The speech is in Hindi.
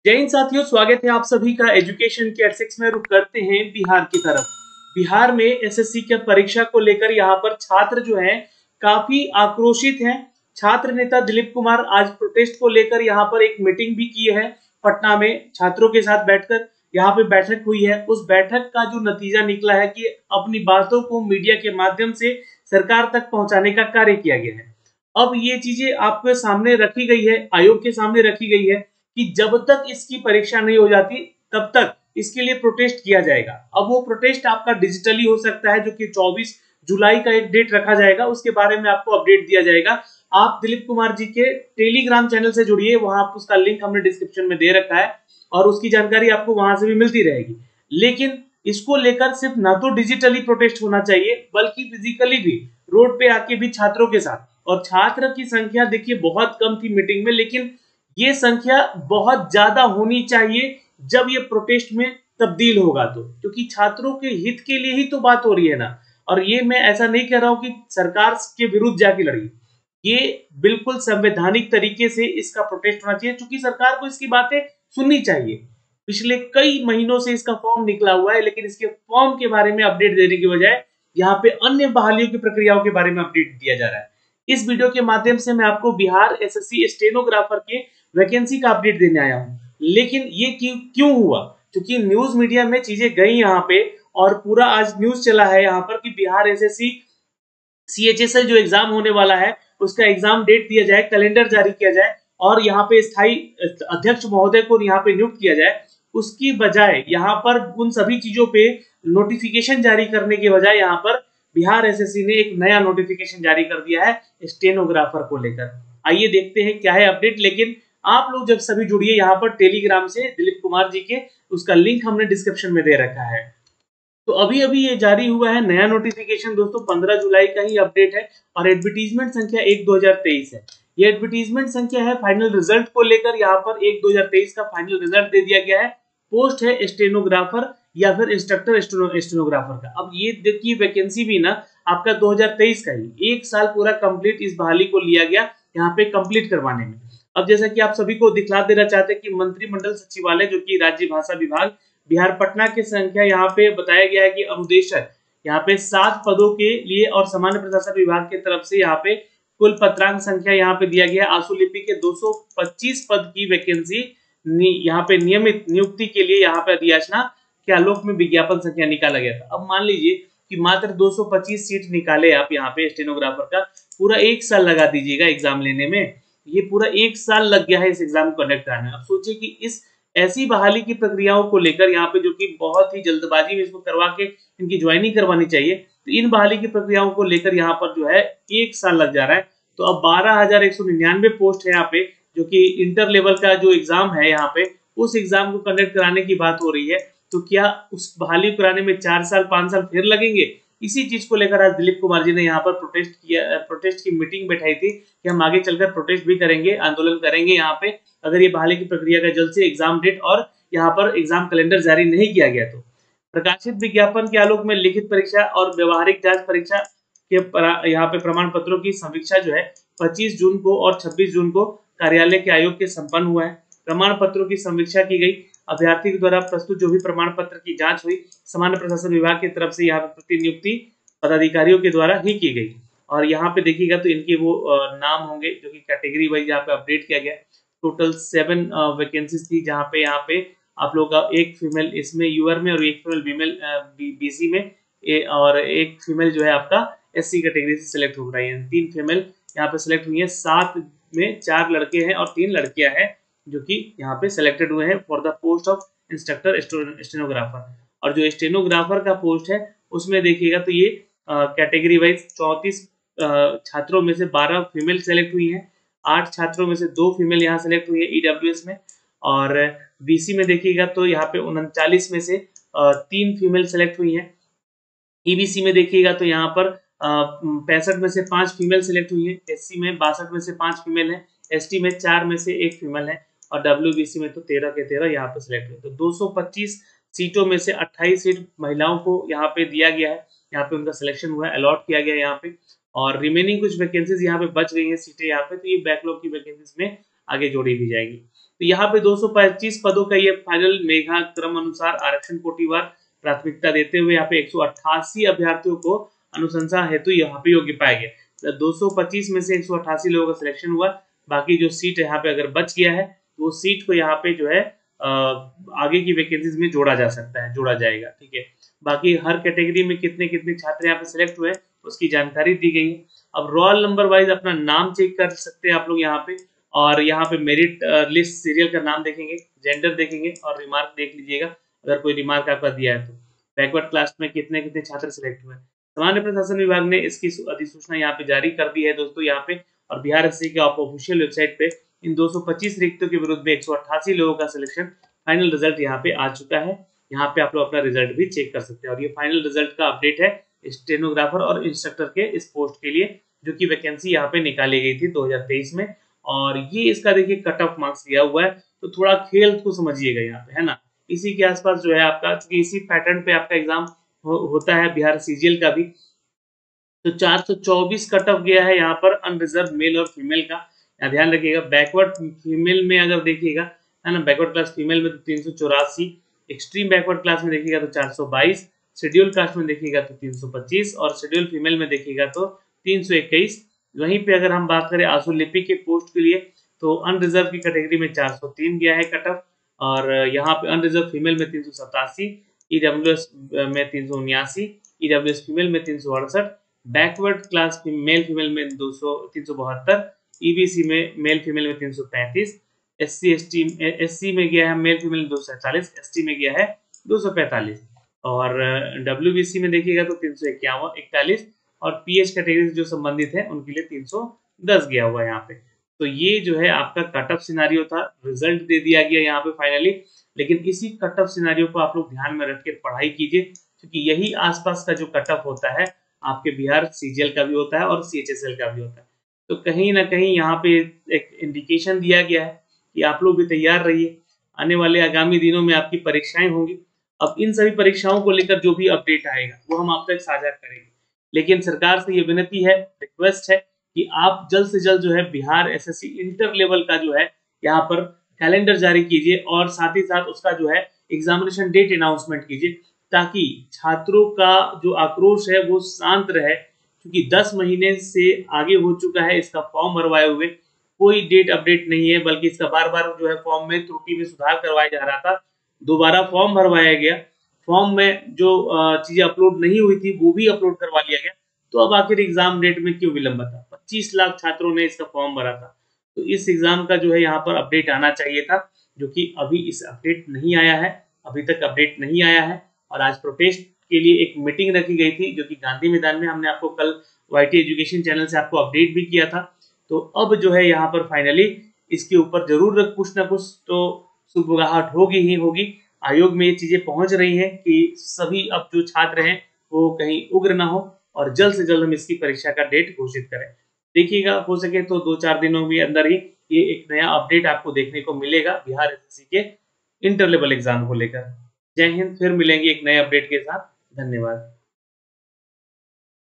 जय हिंद साथियों, स्वागत है आप सभी का एजुकेशन के एट में। रुक करते हैं बिहार की तरफ। बिहार में एसएससी के परीक्षा को लेकर यहाँ पर छात्र जो हैं काफी आक्रोशित हैं। छात्र नेता दिलीप कुमार आज प्रोटेस्ट को लेकर यहाँ पर एक मीटिंग भी की है पटना में, छात्रों के साथ बैठकर यहाँ पे बैठक हुई है। उस बैठक का जो नतीजा निकला है कि अपनी बातों को मीडिया के माध्यम से सरकार तक पहुंचाने का कार्य किया गया है। अब ये चीजें आपके सामने रखी गई है, आयोग के सामने रखी गई है कि जब तक इसकी परीक्षा नहीं हो जाती तब तक इसके लिए प्रोटेस्ट किया जाएगा। अब वो प्रोटेस्ट आपका डिजिटली हो सकता है, जो कि 24 जुलाई का एक डेट रखा जाएगा, उसके बारे में आपको अपडेट दिया जाएगा। आप दिलीप कुमार जी के टेलीग्राम चैनल से जुड़िए, वहां उसका लिंक हमने डिस्क्रिप्शन में दे रखा है और उसकी जानकारी आपको वहां से भी मिलती रहेगी। लेकिन इसको लेकर सिर्फ ना तो डिजिटली प्रोटेस्ट होना चाहिए बल्कि फिजिकली भी रोड पे आके भी छात्रों के साथ। और छात्र की संख्या देखिए बहुत कम थी मीटिंग में, लेकिन ये संख्या बहुत ज्यादा होनी चाहिए जब ये प्रोटेस्ट में तब्दील होगा तो, क्योंकि छात्रों के हित के लिए ही तो बात हो रही है ना। और ये मैं ऐसा नहीं कह रहा हूं कि सरकार के विरुद्ध जाके लड़ी, ये बिल्कुल संवैधानिक तरीके से इसका प्रोटेस्ट होना चाहिए, क्योंकि सरकार को इसकी बातें सुननी चाहिए। पिछले कई महीनों से इसका फॉर्म निकला हुआ है, लेकिन इसके फॉर्म के बारे में अपडेट देने की बजाय यहाँ पे अन्य बहालियों की प्रक्रियाओं के बारे में अपडेट दिया जा रहा है। इस वीडियो के माध्यम से मैं आपको बिहार एसएससी स्टेनोग्राफर के वैकेंसी का अपडेट देने आया हूं। लेकिन ये क्यों हुआ? क्योंकि न्यूज मीडिया में चीजें गई यहाँ पे और पूरा आज न्यूज चला है यहाँ पर कि बिहार एसएससी सीएचएसएल जो एग्जाम होने वाला है उसका एग्जाम डेट दिया जाए, कैलेंडर जारी किया जाए और यहाँ पे स्थायी अध्यक्ष महोदय को यहाँ पे नियुक्त किया जाए। उसकी बजाय यहाँ पर उन सभी चीजों पे नोटिफिकेशन जारी करने के बजाय यहाँ पर बिहार एसएससी ने एक नया नोटिफिकेशन जारी कर दिया है स्टेनोग्राफर को लेकर। आइए देखते हैं क्या है अपडेट। लेकिन आप लोग जब सभी जुड़िए यहाँ पर टेलीग्राम से दिलीप कुमार जी के, उसका लिंक हमने डिस्क्रिप्शन में दे रखा है। तो अभी अभी ये जारी हुआ है नया नोटिफिकेशन दोस्तों, 15 जुलाई का ही अपडेट है और एडवर्टीजमेंट संख्या 1/2023 है। ये एडवर्टीजमेंट संख्या है फाइनल रिजल्ट को लेकर, यहाँ पर 1/2023 का फाइनल रिजल्ट दे दिया गया है। पोस्ट है स्टेनोग्राफर या फिर इंस्ट्रक्टर स्टेनोग्राफर का। अब ये देखिए वैकेंसी भी ना आपका 2023 का ही, एक साल पूरा कंप्लीट इस बहाली को लिया गया यहाँ पे कंप्लीट करवाने में। अब जैसा कि आप सभी को दिखला देना चाहते हैं कि मंत्रिमंडल सचिवालय जो कि राज्य भाषा विभाग बिहार पटना की संख्या यहाँ पे बताया गया है कि अनुदेशक यहाँ पे 7 पदों के लिए और सामान्य प्रशासन विभाग की तरफ से यहाँ पे कुल पत्रांक संख्या यहाँ पे दिया गया। आशुलिपि के 225 पद की वैकेंसी यहाँ पे नियमित नियुक्ति के लिए यहाँ पे अधियाचना के आलोक में विज्ञापन संख्या निकाला गया था। अब मान लीजिए कि मात्र 225 सीट निकाले आप यहाँ पे स्टेनोग्राफर का, पूरा एक साल लगा दीजिएगा एग्जाम लेने में। ये पूरा एक साल लग गया है इस एग्जाम को कंडक्ट करने में। अब सोचिए कि इस ऐसी बहाली की प्रक्रियाओं को लेकर यहाँ पे जो कि बहुत ही जल्दबाजी में इसको करवा के इनकी ज्वाइनिंग करवानी चाहिए, तो इन बहाली की प्रक्रियाओं को लेकर यहाँ पर जो है एक साल लग जा रहा है। तो अब 12,199 पोस्ट है यहाँ पे, जो कि इंटर लेवल का जो एग्जाम है यहाँ पे, उस एग्जाम को कंडक्ट कराने की बात हो रही है। तो क्या उस बहाली कराने में 4 साल 5 साल फिर लगेंगे? इसी चीज को लेकर आज दिलीप कुमार जी ने यहाँ पर प्रोटेस्ट की मीटिंग बैठाई थी कि हम आगे चलकर प्रोटेस्ट भी करेंगे, आंदोलन करेंगे यहाँ पे, अगर ये बहाली की प्रक्रिया का जल्द से एग्जाम डेट और यहाँ पर एग्जाम कैलेंडर जारी नहीं किया गया तो। प्रकाशित विज्ञापन के आलोक में लिखित परीक्षा और व्यवहारिक जांच परीक्षा के यहाँ पे प्रमाण पत्रों की समीक्षा जो है 25 जून को और 26 जून को कार्यालय के आयोग के संपन्न हुआ है। प्रमाण पत्रों की समीक्षा की गई। अभ्यर्थी के द्वारा प्रस्तुत जो भी प्रमाण पत्र की जांच हुई सामान्य प्रशासन विभाग की तरफ से यहाँ पे प्रतिनियुक्ति पदाधिकारियों के द्वारा ही की गई। और यहाँ पे देखिएगा तो इनके वो नाम होंगे जो कि कैटेगरी वाइज यहाँ पे अपडेट किया गया। टोटल 7 वैकेंसीज थी, जहाँ पे आप लोग का एक फीमेल इसमें यूआर में और एक फीमेल बीसी में और एक फीमेल जो है आपका एससी कैटेगरी से सिलेक्ट हो रही है। 3 फीमेल यहाँ पे सिलेक्ट हुई है, 7 में 4 लड़के हैं और 3 लड़कियां हैं जो कि यहाँ पे सिलेक्टेड हुए हैं for the post of instructor stenographer. और जो स्टेनोग्राफर का पोस्ट है उसमें देखिएगा तो ये कैटेगरी वाइज 34 छात्रों में से 12 फीमेल सेलेक्ट हुई हैं, 8 छात्रों में से 2 फीमेल यहाँ सेलेक्ट हुई है ईडब्ल्यूएस में। और बीसी में देखिएगा तो यहाँ पे 39 में से 3 फीमेल सेलेक्ट हुई हैं। ईबीसी में देखिएगा तो यहाँ पर 65 में से 5 फीमेल सेलेक्ट हुई है, एससी में 62 में से 5 फीमेल है, एसटी में 4 में से 1 फीमेल है और डब्ल्यूबीसी में तो 13 के 13 यहाँ पे सिलेक्ट हुए। तो 225 सीटों में से 28 सीट महिलाओं को यहाँ पे दिया गया है, यहाँ पे उनका सिलेक्शन हुआ है, अलॉट किया गया है यहाँ पे। और रिमेनिंग कुछ वैकेंसीज यहाँ पे बच गई हैं सीटें यहाँ पे, तो ये बैकलॉग की वैकेंसीज में आगे जोड़ी भी जाएगी। तो यहाँ पे 225 पदों का ये फाइनल मेघा क्रम अनुसार आरक्षण कोटिवार प्राथमिकता देते हुए यहाँ पे 188 अभ्यर्थियों को अनुशंसा हेतु यहाँ पे योग्य पाया गया। तो 225 में से 188 लोगों का सिलेक्शन हुआ। बाकी जो सीट यहाँ पे अगर बच गया है तो वो सीट को यहाँ पे जो है आगे की वैकेंसीज में जोड़ा जा सकता है, जोड़ा जाएगा। ठीक है, बाकी हर कैटेगरी में कितने कितने छात्र यहाँ पे सिलेक्ट हुए उसकी जानकारी दी गई है। अब रोल नंबर वाइज अपना नाम चेक कर सकते हैं आप लोग यहाँ पे, और यहाँ पे मेरिट लिस्ट सीरियल का नाम देखेंगे, जेंडर देखेंगे और रिमार्क देख लीजिएगा अगर कोई रिमार्क आपका दिया है तो। बैकवर्ड क्लास में कितने कितने छात्र सिलेक्ट हुए। सामान्य प्रशासन विभाग ने इसकी अधिसूचना यहाँ पे जारी कर दी है दोस्तों यहाँ पे, और बिहार एसएससी के ऑफिशियल वेबसाइट पे इन 225 रिक्तों के विरुद्ध में 188 लोगों का सिलेक्शन फाइनल रिजल्ट यहाँ पे आ चुका है। यहाँ पे आप लोग अपना रिजल्ट भी चेक कर सकते हैं। और ये फाइनल रिजल्ट का अपडेट है स्टेनोग्राफर और इंस्ट्रक्टर के इस पोस्ट के लिए, जो कि वैकेंसी यहाँ पे निकाली गई थी 2023 में। और ये इसका देखिए कट ऑफ मार्क्स दिया हुआ है, तो थोड़ा खेल को समझिएगा यहाँ पे, है ना। इसी के आसपास जो है आपका, क्योंकि इसी पैटर्न पे आपका एग्जाम होता है बिहार सीजीएल का भी। तो 424 कट ऑफ गया है यहाँ पर अनरिजर्व मेल और फीमेल का, ध्यान रखिएगा। बैकवर्ड फीमेल में अगर देखिएगा, है ना, बैकवर्ड क्लास फीमेल में तो 384, एक्सट्रीम बैकवर्ड क्लास में देखिएगा तो 422, शेड्यूल कास्ट में देखिएगा तो 325 और शेड्यूल फीमेल में देखिएगा तो 321। वहीं पे अगर हम बात करें आशुलिपि के पोस्ट के लिए तो अनरिजर्व की कैटेगरी में 403 गया है कट ऑफ, और यहाँ पे अनरिजर्व फीमेल में 387, ईडब्ल्यूएस में 379, ईडब्ल्यूएस फीमेल में 368, बैकवर्ड क्लास मेल फीमेल में 372, ईबीसी में मेल फीमेल में 335, एससी में गया है मेल फीमेल 247, एसटी में गया है 245, और डब्ल्यूबीसी में देखिएगा तो 341, और पीएच कैटेगरी जो संबंधित है उनके लिए 310 गया हुआ है यहाँ पे। तो ये जो है आपका कट ऑफ सिनारियो था, रिजल्ट दे दिया गया यहाँ पे फाइनली। लेकिन इसी कट ऑफ सिनारियो को आप लोग ध्यान में रख के पढ़ाई कीजिए, क्योंकि यही आसपास का जो कट ऑफ होता है आपके बिहार सीजीएल का भी होता है और सीएचएसएल का भी होता है। तो कहीं ना कहीं यहाँ पे एक इंडिकेशन दिया गया है कि आप लोग भी तैयार रहिए, आने वाले आगामी दिनों में आपकी परीक्षाएं होंगी। अब इन सभी परीक्षाओं को लेकर जो भी अपडेट आएगा वो हम आप तक साझा करेंगे। लेकिन सरकार से ये विनती है, रिक्वेस्ट है कि आप जल्द से जल्द जो है बिहार एसएससी इंटर लेवल का जो है यहाँ पर कैलेंडर जारी कीजिए, और साथ ही साथ उसका जो है एग्जामिनेशन डेट अनाउंसमेंट कीजिए, ताकि छात्रों का जो आक्रोश है वो शांत रहे। क्योंकि 10 महीने से आगे हो चुका है इसका फॉर्म भरवाए हुए, कोई डेट अपडेट नहीं है, बल्कि इसका बार बार जो है फॉर्म में त्रुटि में सुधार करवाया जा रहा था। दोबारा फॉर्म भरवाया गया, फॉर्म में जो चीजें अपलोड नहीं हुई थी वो भी अपलोड करवा लिया गया। तो अब आखिर एग्जाम डेट में क्यों विलंबता। 25 लाख छात्रों ने इसका फॉर्म भरा था, तो इस एग्जाम का जो है यहाँ पर अपडेट आना चाहिए था, जो कि अभी इस अपडेट नहीं आया है, अभी तक अपडेट नहीं आया है। और आज प्रोटेस्ट के लिए एक मीटिंग रखी गई थी, जो कि गांधी मैदान में, हमने आपको कल वाईटी एजुकेशन चैनल से आपको अपडेट भी किया था। तो अब जो है यहाँ पर फाइनली इसके ऊपर जरूर कुछ ना कुछ तो सुबगाहट होगी ही होगी। आयोग में ये चीजें पहुंच रही हैं कि सभी अब जो छात्र हैं वो कहीं उग्र ना हो, और जल्द से जल्द हम इसकी परीक्षा का डेट घोषित करें। देखिएगा, हो सके तो 2-4 दिनों के अंदर ही ये एक नया अपडेट आपको देखने को मिलेगा बिहार एसएससी के इंटर लेवल एग्जाम को लेकर। जय हिंद, फिर मिलेंगे एक नए अपडेट के साथ। धन्यवाद।